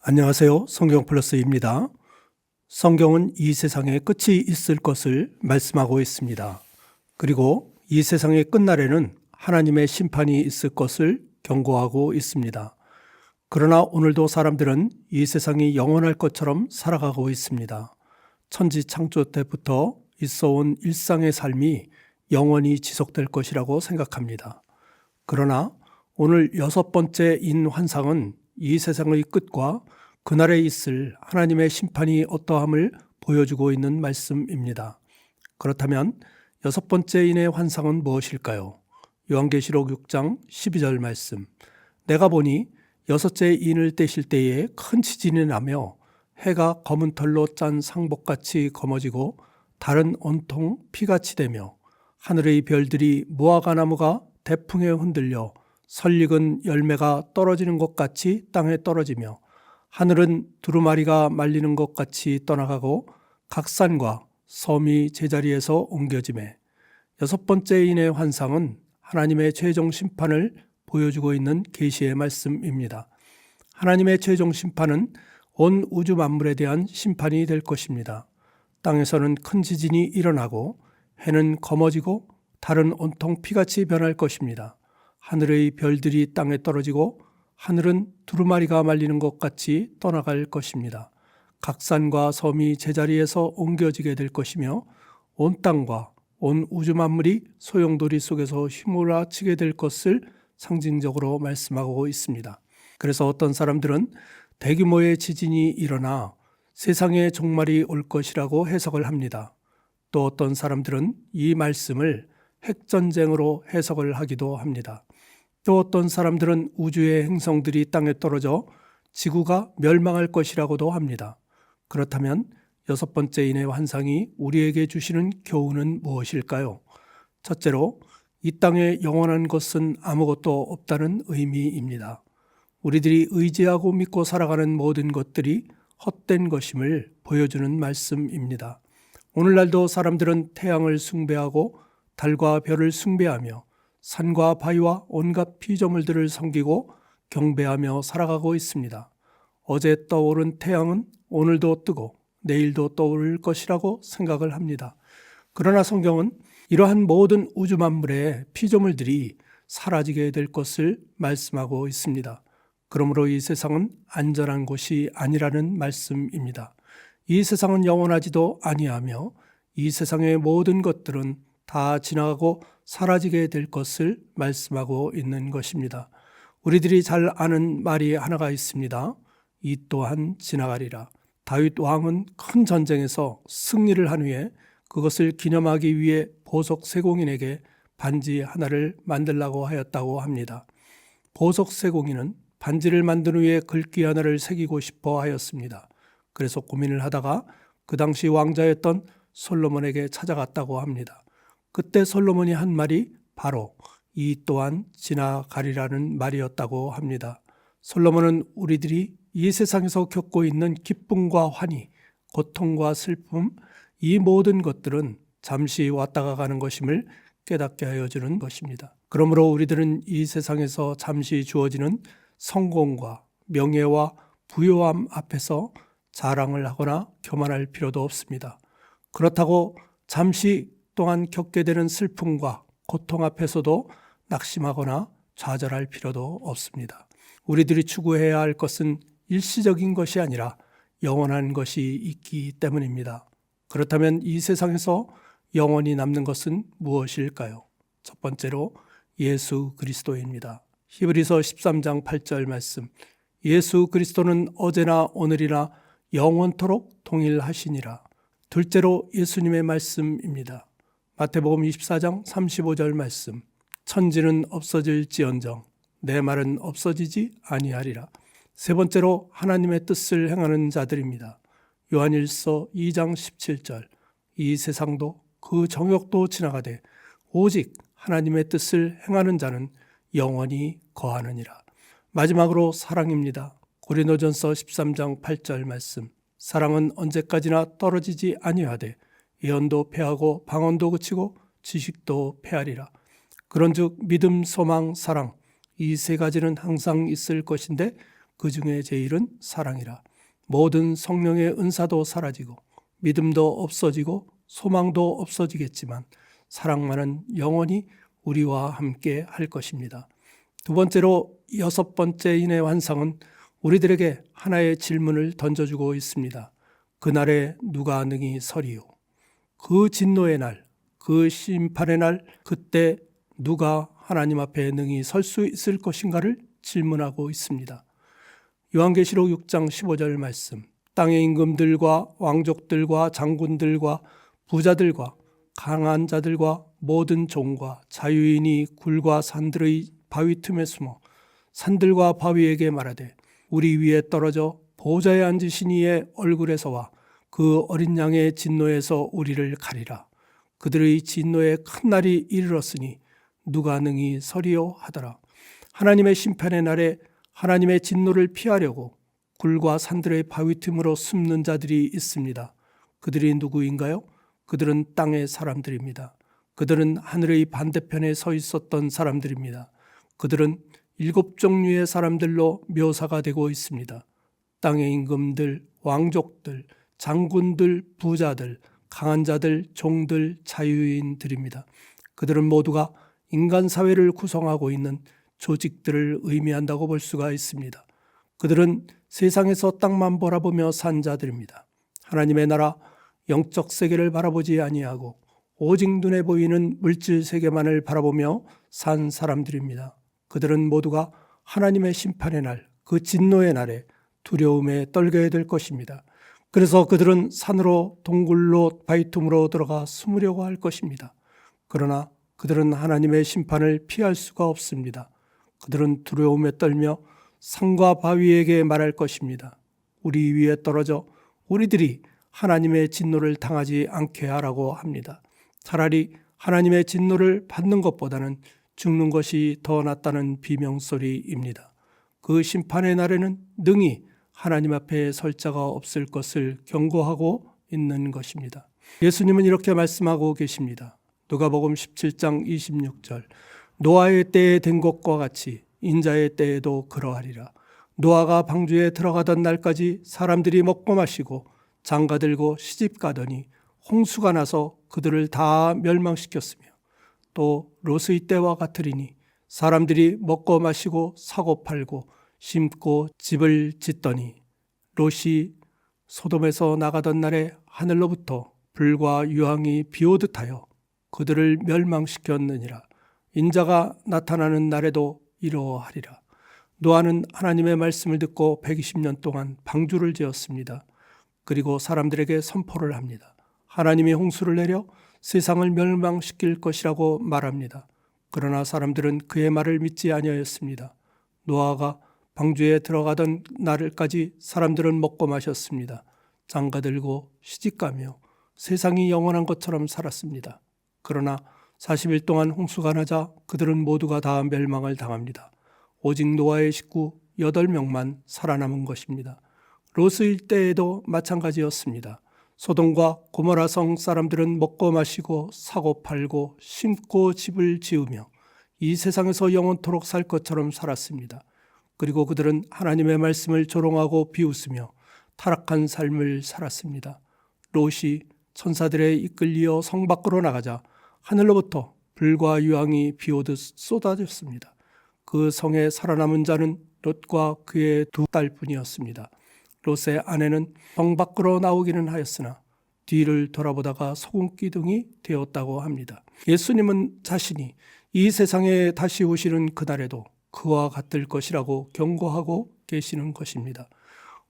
안녕하세요. 성경플러스입니다. 성경은 이 세상에 끝이 있을 것을 말씀하고 있습니다. 그리고 이 세상의 끝날에는 하나님의 심판이 있을 것을 경고하고 있습니다. 그러나 오늘도 사람들은 이 세상이 영원할 것처럼 살아가고 있습니다. 천지 창조 때부터 있어온 일상의 삶이 영원히 지속될 것이라고 생각합니다. 그러나 오늘 6번째인 환상은 이 세상의 끝과 그날에 있을 하나님의 심판이 어떠함을 보여주고 있는 말씀입니다. 그렇다면 6번째인의 환상은 무엇일까요? 요한계시록 6장 12절 말씀. 내가 보니 6째 인을 떼실 때에 큰 지진이 나며 해가 검은 털로 짠 상복같이 검어지고 달은 온통 피같이 되며 하늘의 별들이 무화과 나무가 대풍에 흔들려 설익은 열매가 떨어지는 것 같이 땅에 떨어지며 하늘은 두루마리가 말리는 것 같이 떠나가고 각 산과 섬이 제자리에서 옮겨지매 6번째인의 환상은 하나님의 최종 심판을 보여주고 있는 계시의 말씀입니다. 하나님의 최종 심판은 온 우주 만물에 대한 심판이 될 것입니다. 땅에서는 큰 지진이 일어나고 해는 검어지고 달은 온통 피같이 변할 것입니다. 하늘의 별들이 땅에 떨어지고 하늘은 두루마리가 말리는 것 같이 떠나갈 것입니다. 각 산과 섬이 제자리에서 옮겨지게 될 것이며 온 땅과 온 우주 만물이 소용돌이 속에서 휘몰아치게 될 것을 상징적으로 말씀하고 있습니다. 그래서 어떤 사람들은 대규모의 지진이 일어나 세상에 종말이 올 것이라고 해석을 합니다. 또 어떤 사람들은 이 말씀을 핵전쟁으로 해석을 하기도 합니다. 또 어떤 사람들은 우주의 행성들이 땅에 떨어져 지구가 멸망할 것이라고도 합니다. 그렇다면 6번째인의 환상이 우리에게 주시는 교훈은 무엇일까요? 첫째로 이 땅에 영원한 것은 아무것도 없다는 의미입니다. 우리들이 의지하고 믿고 살아가는 모든 것들이 헛된 것임을 보여주는 말씀입니다. 오늘날도 사람들은 태양을 숭배하고 달과 별을 숭배하며 산과 바위와 온갖 피조물들을 섬기고 경배하며 살아가고 있습니다. 어제 떠오른 태양은 오늘도 뜨고 내일도 떠오를 것이라고 생각을 합니다. 그러나 성경은 이러한 모든 우주 만물의 피조물들이 사라지게 될 것을 말씀하고 있습니다. 그러므로 이 세상은 안전한 곳이 아니라는 말씀입니다. 이 세상은 영원하지도 아니하며 이 세상의 모든 것들은 다 지나가고 사라지게 될 것을 말씀하고 있는 것입니다. 우리들이 잘 아는 말이 하나가 있습니다. 이 또한 지나가리라. 다윗 왕은 큰 전쟁에서 승리를 한 후에 그것을 기념하기 위해 보석 세공인에게 반지 하나를 만들라고 하였다고 합니다. 보석 세공인은 반지를 만든 후에 글귀 하나를 새기고 싶어 하였습니다. 그래서 고민을 하다가 그 당시 왕자였던 솔로몬에게 찾아갔다고 합니다. 그때 솔로몬이 한 말이 바로 이 또한 지나가리라는 말이었다고 합니다. 솔로몬은 우리들이 이 세상에서 겪고 있는 기쁨과 환희, 고통과 슬픔, 이 모든 것들은 잠시 왔다가 가는 것임을 깨닫게 하여 주는 것입니다. 그러므로 우리들은 이 세상에서 잠시 주어지는 성공과 명예와 부요함 앞에서 자랑을 하거나 교만할 필요도 없습니다. 그렇다고 잠시 동안 겪게 되는 슬픔과 고통 앞에서도 낙심하거나 좌절할 필요도 없습니다. 우리들이 추구해야 할 것은 일시적인 것이 아니라 영원한 것이 있기 때문입니다. 그렇다면 이 세상에서 영원히 남는 것은 무엇일까요? 첫 번째로 예수 그리스도입니다. 히브리서 13장 8절 말씀. 예수 그리스도는 어제나 오늘이나 영원토록 동일하시니라. 둘째로 예수님의 말씀입니다. 마태복음 24장 35절 말씀. 천지는 없어질지언정 내 말은 없어지지 아니하리라. 세 번째로 하나님의 뜻을 행하는 자들입니다. 요한일서 2장 17절. 이 세상도 그 정욕도 지나가되 오직 하나님의 뜻을 행하는 자는 영원히 거하느니라. 마지막으로 사랑입니다. 고린도전서 13장 8절 말씀. 사랑은 언제까지나 떨어지지 아니하되 예언도 패하고 방언도 그치고 지식도 패하리라. 그런즉 믿음, 소망, 사랑 이 세 가지는 항상 있을 것인데 그 중에 제일은 사랑이라. 모든 성령의 은사도 사라지고 믿음도 없어지고 소망도 없어지겠지만 사랑만은 영원히 우리와 함께 할 것입니다. 두 번째로 6번째 인의 환상은 우리들에게 하나의 질문을 던져주고 있습니다. 그날에 누가 능히 서리요? 그 진노의 날, 그 심판의 날, 그때 누가 하나님 앞에 능히 설 수 있을 것인가를 질문하고 있습니다. 요한계시록 6장 15절 말씀, 땅의 임금들과 왕족들과 장군들과 부자들과 강한 자들과 모든 종과 자유인이 굴과 산들의 바위 틈에 숨어 산들과 바위에게 말하되 우리 위에 떨어져 보좌에 앉으신 이의 얼굴에서와 그 어린 양의 진노에서 우리를 가리라. 그들의 진노의 큰 날이 이르렀으니 누가 능히 서리요 하더라. 하나님의 심판의 날에 하나님의 진노를 피하려고 굴과 산들의 바위 틈으로 숨는 자들이 있습니다. 그들이 누구인가요? 그들은 땅의 사람들입니다. 그들은 하늘의 반대편에 서 있었던 사람들입니다. 그들은 7종류의 사람들로 묘사가 되고 있습니다. 땅의 임금들, 왕족들, 장군들, 부자들, 강한 자들, 종들, 자유인들입니다. 그들은 모두가 인간 사회를 구성하고 있는 조직들을 의미한다고 볼 수가 있습니다. 그들은 세상에서 땅만 바라보며 산 자들입니다. 하나님의 나라, 영적 세계를 바라보지 아니하고 오직 눈에 보이는 물질 세계만을 바라보며 산 사람들입니다. 그들은 모두가 하나님의 심판의 날, 그 진노의 날에 두려움에 떨게 될 것입니다. 그래서 그들은 산으로 동굴로 바위틈으로 들어가 숨으려고 할 것입니다. 그러나 그들은 하나님의 심판을 피할 수가 없습니다. 그들은 두려움에 떨며 산과 바위에게 말할 것입니다. 우리 위에 떨어져 우리들이 하나님의 진노를 당하지 않게 하라고 합니다. 차라리 하나님의 진노를 받는 것보다는 죽는 것이 더 낫다는 비명소리입니다. 그 심판의 날에는 능히 하나님 앞에 설 자가 없을 것을 경고하고 있는 것입니다. 예수님은 이렇게 말씀하고 계십니다. 누가복음 17장 26절, 노아의 때에 된 것과 같이 인자의 때에도 그러하리라. 노아가 방주에 들어가던 날까지 사람들이 먹고 마시고 장가들고 시집가더니 홍수가 나서 그들을 다 멸망시켰으며 또 롯의 때와 같으리니 사람들이 먹고 마시고 사고 팔고 심고 집을 짓더니 롯이 소돔에서 나가던 날에 하늘로부터 불과 유황이 비오듯 하여 그들을 멸망시켰느니라. 인자가 나타나는 날에도 이러하리라. 노아는 하나님의 말씀을 듣고 120년 동안 방주를 지었습니다. 그리고 사람들에게 선포를 합니다. 하나님이 홍수를 내려 세상을 멸망시킬 것이라고 말합니다. 그러나 사람들은 그의 말을 믿지 아니하였습니다. 노아가 방주에 들어가던 날까지 사람들은 먹고 마셨습니다. 장가들고 시집가며 세상이 영원한 것처럼 살았습니다. 그러나 40일 동안 홍수가 나자 그들은 모두가 다 멸망을 당합니다. 오직 노아의 식구 8명만 살아남은 것입니다. 롯의 때에도 마찬가지였습니다. 소돔과 고모라 성 사람들은 먹고 마시고 사고 팔고 심고 집을 지으며 이 세상에서 영원토록 살 것처럼 살았습니다. 그리고 그들은 하나님의 말씀을 조롱하고 비웃으며 타락한 삶을 살았습니다. 롯이 천사들에 이끌려 성 밖으로 나가자 하늘로부터 불과 유황이 비오듯 쏟아졌습니다. 그 성에 살아남은 자는 롯과 그의 2딸뿐이었습니다. 롯의 아내는 성 밖으로 나오기는 하였으나 뒤를 돌아보다가 소금기둥이 되었다고 합니다. 예수님은 자신이 이 세상에 다시 오시는 그날에도 그와 같을 것이라고 경고하고 계시는 것입니다.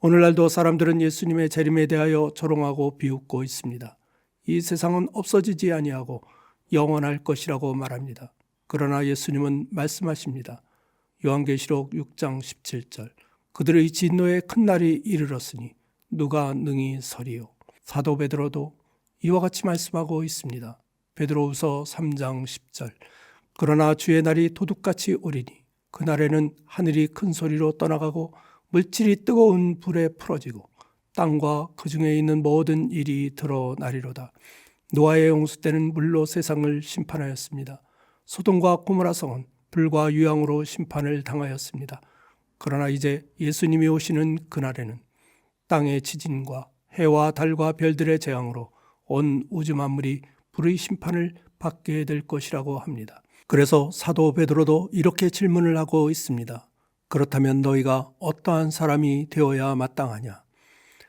오늘날도 사람들은 예수님의 재림에 대하여 조롱하고 비웃고 있습니다. 이 세상은 없어지지 아니하고 영원할 것이라고 말합니다. 그러나 예수님은 말씀하십니다. 요한계시록 6장 17절, 그들의 진노의 큰 날이 이르렀으니 누가 능히 서리요. 사도 베드로도 이와 같이 말씀하고 있습니다. 베드로후서 3장 10절, 그러나 주의 날이 도둑같이 오리니 그날에는 하늘이 큰 소리로 떠나가고 물질이 뜨거운 불에 풀어지고 땅과 그 중에 있는 모든 일이 드러나리로다. 노아의 홍수 때는 물로 세상을 심판하였습니다. 소돔과 고모라 성은 불과 유황으로 심판을 당하였습니다. 그러나 이제 예수님이 오시는 그날에는 땅의 지진과 해와 달과 별들의 재앙으로 온 우주 만물이 불의 심판을 받게 될 것이라고 합니다. 그래서 사도 베드로도 이렇게 질문을 하고 있습니다. 그렇다면 너희가 어떠한 사람이 되어야 마땅하냐?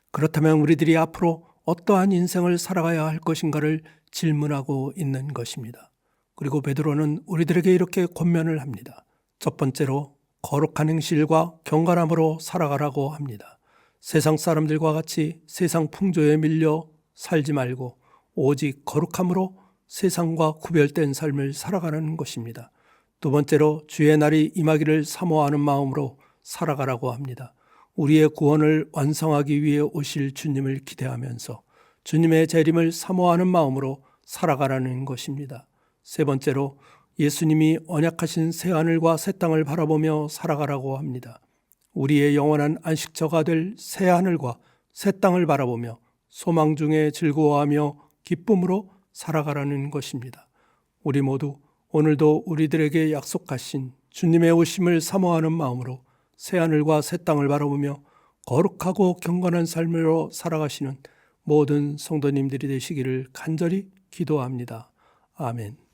그렇다면 우리들이 앞으로 어떠한 인생을 살아가야 할 것인가를 질문하고 있는 것입니다. 그리고 베드로는 우리들에게 이렇게 권면을 합니다. 첫 번째로 거룩한 행실과 경건함으로 살아가라고 합니다. 세상 사람들과 같이 세상 풍조에 밀려 살지 말고 오직 거룩함으로 세상과 구별된 삶을 살아가는 것입니다. 두 번째로 주의 날이 임하기를 사모하는 마음으로 살아가라고 합니다. 우리의 구원을 완성하기 위해 오실 주님을 기대하면서 주님의 재림을 사모하는 마음으로 살아가라는 것입니다. 세 번째로 예수님이 언약하신 새하늘과 새 땅을 바라보며 살아가라고 합니다. 우리의 영원한 안식처가 될 새하늘과 새 땅을 바라보며 소망 중에 즐거워하며 기쁨으로 살아가라는 것입니다. 우리 모두 오늘도 우리들에게 약속하신 주님의 오심을 사모하는 마음으로 새하늘과 새 땅을 바라보며 거룩하고 경건한 삶으로 살아가시는 모든 성도님들이 되시기를 간절히 기도합니다. 아멘.